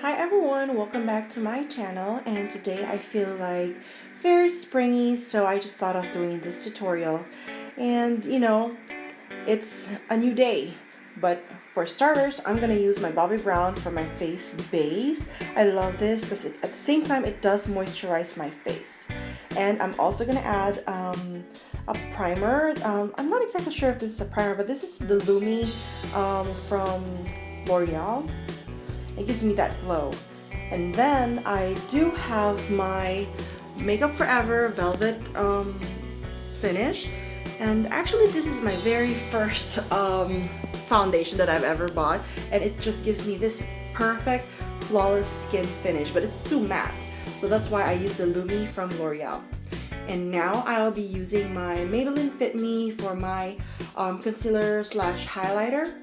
Hi everyone, welcome back to my channel, and today I feel like very springy, so I just thought of doing this tutorial. And it's a new day, but for starters I'm gonna use my Bobbi Brown for my face base. I love this because at the same time it does moisturize my face. And I'm also gonna add a primer. I'm not exactly sure if this is a primer, but this is the Lumi from L'Oreal. It gives me that glow. And then I do have my Makeup Forever Velvet finish. And actually this is my very first foundation that I've ever bought. And it just gives me this perfect flawless skin finish. But it's too matte. So that's why I use the Lumi from L'Oreal. And now I'll be using my Maybelline Fit Me for my concealer slash highlighter.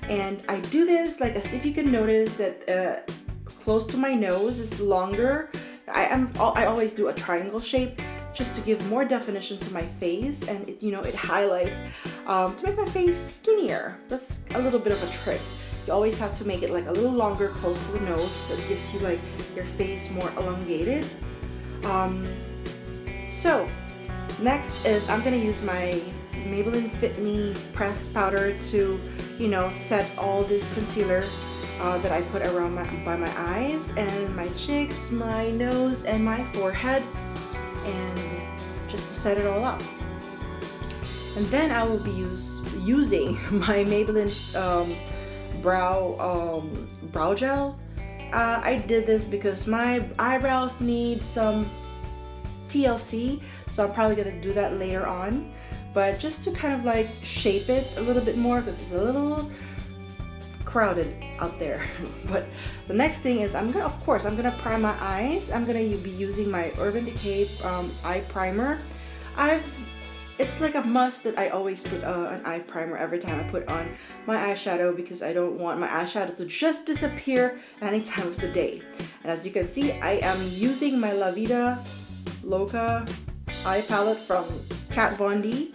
And I do this like as if you can notice that close to my nose is longer. I always do a triangle shape just to give more definition to my face, and it highlights to make my face skinnier. That's a little bit of a trick. You always have to make it like a little longer close to the nose. That gives you like your face more elongated. So next is I'm gonna use my Maybelline Fit Me pressed powder to set all this concealer that I put around by my eyes and my cheeks, my nose, and my forehead, and just to set it all up. And then I will be using my Maybelline brow gel. I did this because my eyebrows need some TLC, so I'm probably gonna do that later on. But just to kind of like shape it a little bit more because it's a little crowded out there. But the next thing is I'm gonna prime my eyes. I'm gonna be using my Urban Decay eye primer. It's like a must that I always put an eye primer every time I put on my eyeshadow because I don't want my eyeshadow to just disappear any time of the day. And as you can see, I am using my La Vida Loca eye palette from Kat Von D.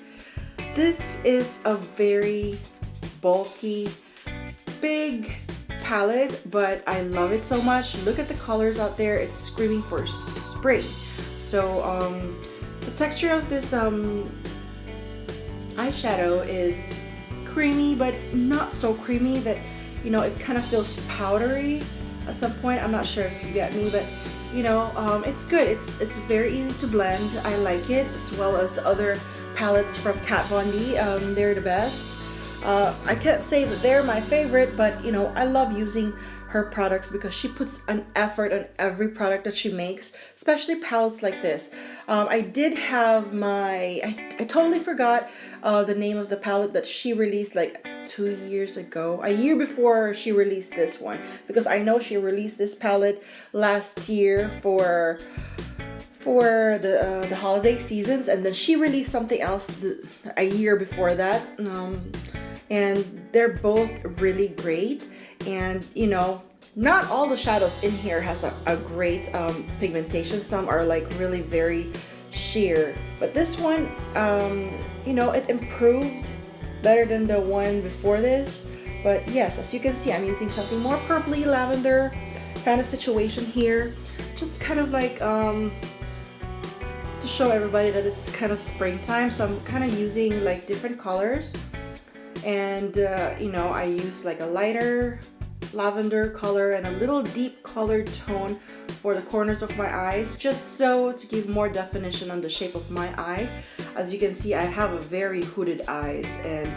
This is a very bulky, big palette, but I love it so much. Look at the colors out there. It's screaming for spring. So the texture of this eyeshadow is creamy, but not so creamy that it kind of feels powdery at some point. I'm not sure if you get me, but it's good. It's very easy to blend. I like it, as well as the other palettes from Kat Von D. They're the best. I can't say that they're my favorite, but I love using her products because she puts an effort on every product that she makes, especially palettes like this. I did have I totally forgot the name of the palette that she released like 2 years ago, a year before she released this one, because I know she released this palette last year for the holiday seasons, and then she released something else a year before that, and they're both really great. And not all the shadows in here has a great pigmentation. Some are like really very sheer, but this one it improved better than the one before this. But yes, as you can see, I'm using something more purpley lavender kind of situation here, just kind of like to show everybody that it's kind of springtime. So I'm kind of using like different colors, and I use like a lighter lavender color and a little deep colored tone for the corners of my eyes, just so to give more definition on the shape of my eye. As you can see, I have a very hooded eyes, and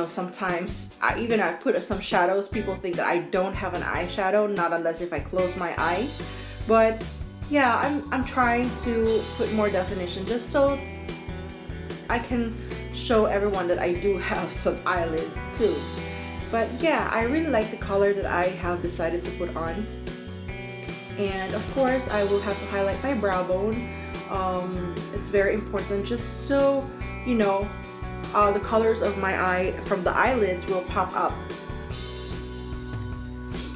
sometimes I put some shadows, people think that I don't have an eyeshadow, not unless if I close my eyes. But yeah, I'm trying to put more definition just so I can show everyone that I do have some eyelids too. But yeah, I really like the color that I have decided to put on. And of course, I will have to highlight my brow bone. It's very important, just so the colors of my eye from the eyelids will pop up.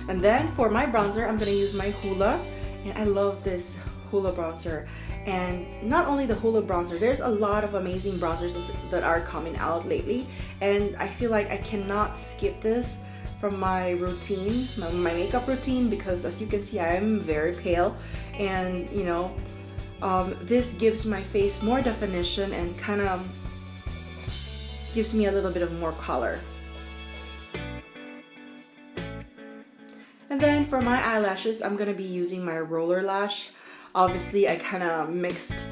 And then for my bronzer, I'm gonna use my Hoola, and I love this Hoola bronzer. And not only the Hoola bronzer, there's a lot of amazing bronzers that are coming out lately, and I feel like I cannot skip this from my routine, my makeup routine, because as you can see, I am very pale, and you know, this gives my face more definition and kind of gives me a little bit of more color. And then for my eyelashes, I'm gonna be using my roller lash. Obviously, I kind of mixed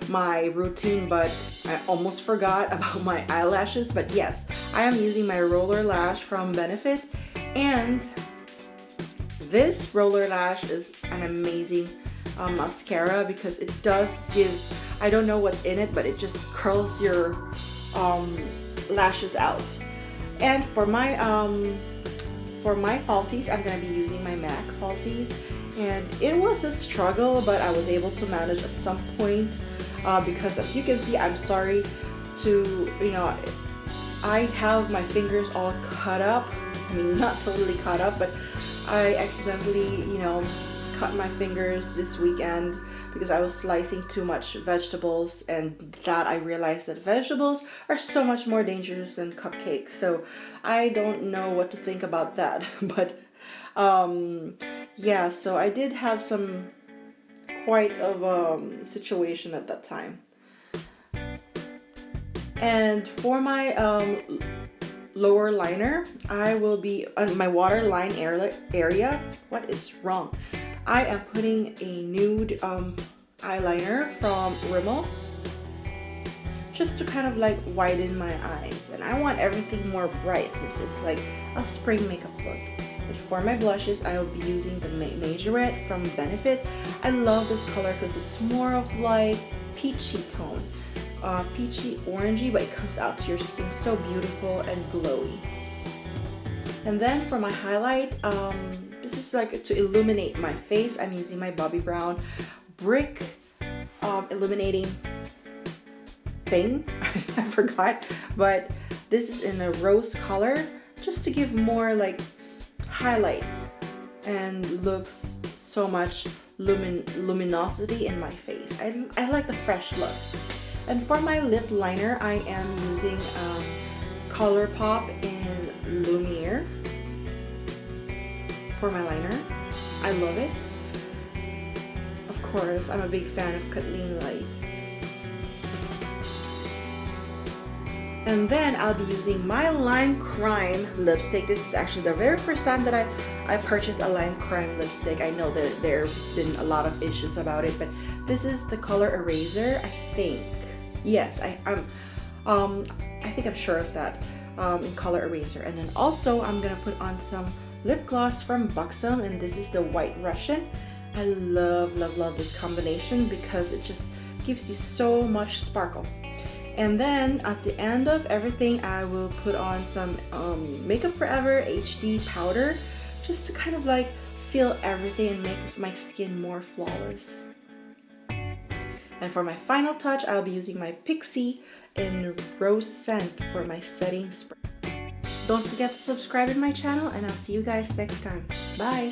my routine, but I almost forgot about my eyelashes. But yes, I am using my roller lash from Benefit, and this roller lash is an amazing mascara because it does give, I don't know what's in it, but it just curls your lashes out. And for my falsies, I'm gonna be using my MAC falsies, and it was a struggle, but I was able to manage at some point because as you can see, I'm sorry to, you know, I have my fingers all cut up. I mean, not totally cut up, but I accidentally, you know, cut my fingers this weekend because I was slicing too much vegetables, and that I realized that vegetables are so much more dangerous than cupcakes. So I don't know what to think about that. But yeah, so I did have some quite of situation at that time. And for my lower liner, I will be on my waterline area. What is wrong? I am putting a nude eyeliner from Rimmel just to kind of like widen my eyes, and I want everything more bright since it's like a spring makeup look. But for my blushes, I will be using the Majorette from Benefit. I love this color because it's more of like peachy tone, peachy orangey, but it comes out to your skin so beautiful and glowy. And then for my highlight, this is like to illuminate my face. I'm using my Bobbi Brown brick illuminating thing. I forgot, but this is in a rose color just to give more like highlight and looks so much luminosity in my face. I like the fresh look. And for my lip liner, I am using ColourPop in Lumiere for my liner. I love it. Of course, I'm a big fan of Kathleen Lights. And then I'll be using my Lime Crime lipstick. This is actually the very first time that I purchased a Lime Crime lipstick. I know that there's been a lot of issues about it, but this is the color Eraser, I think. Yes, I think I'm sure of that, in color Eraser. And then also I'm gonna put on some lip gloss from Buxom, and this is the White Russian. I love this combination because it just gives you so much sparkle. And then at the end of everything, I will put on some Makeup Forever HD powder just to kind of like seal everything and make my skin more flawless. And for my final touch, I'll be using my Pixi in Rose Scent for my setting spray. Don't forget to subscribe to my channel, and I'll see you guys next time. Bye!